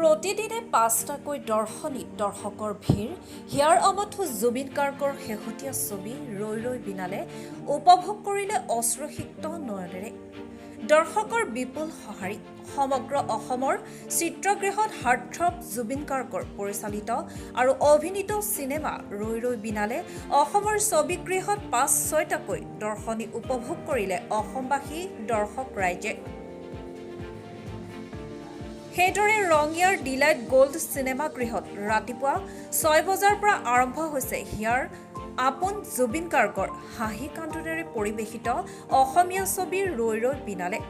প্ৰতিদিনে ৫টাকৈ দৰ্শকৰ ভিৰ হিয়াৰ আমঠু জুবিন গাৰ্গৰ শেহতীয়া ছবি ৰৈ ৰৈ বিনালে উপভোগ কৰিলে অশ্ৰুসিক্ত নয়নেৰে দৰ্শকৰ বিপুল সঁহাৰি সমগ্ৰ অসমৰ চিত্ৰগৃহত হাৰ্টথ্ৰব জুবিন গাৰ্গৰ পৰিচালিত আৰু অভিনীত চিনেমা ৰৈ ৰৈ বিনালে অসমৰ ছবিগৃহত ৫-৬টাকৈ দৰ্শনী উপভোগ কৰিলে অসমবাসী দৰ্শক ৰাইজে। সেইদৰে ৰঙিয়াৰ ডিলাইট গল্ড চিনেমা গৃহত ৰাতিপুৱা ৬ বজাৰ পৰা আৰম্ভ হৈছে হিয়াৰ আপোন জুবিন গাৰ্গৰ হাঁহি কান্দোনেৰে পৰিৱেশিত অসমীয়া ছবি ৰৈ ৰৈ বিনালে।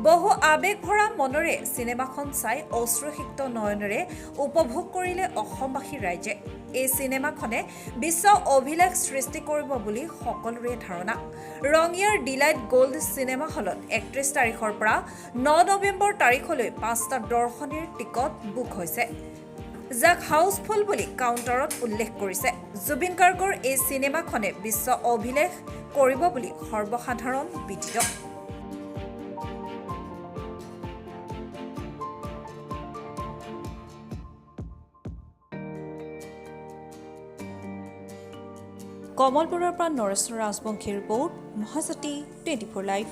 বহু আৱেগভৰা মনেৰে চিনেমাখন চাই অশ্ৰুসিক্ত নয়নেৰে উপভোগ কৰিলে অসমবাসী ৰাইজে। এই চিনেমাখনে বিশ্ব অভিলেখ সৃষ্টি কৰিব বুলি সকলোৰে ধাৰণা। ৰঙিয়াৰ ডিলাইট গল্ড চিনেমা হলত ৩১ তাৰিখৰ পৰা ৯ নৱেম্বৰ তাৰিখলৈ ৫টা দৰ্শনীৰ টিকট বুক হৈছে, যাক হাউচফুল বুলি কাউণ্টাৰত উল্লেখ কৰিছে। জুবিন গাৰ্গৰ এই চিনেমাখনে বিশ্ব অভিলেখ কৰিব বুলি সৰ্বসাধাৰণ বিদিত। কমলপুৰৰ পৰা নৰেশ্বৰ ৰাজবংশীৰ ৰিপৰ্ট, মহাজ্যোতি 24 লাইভ।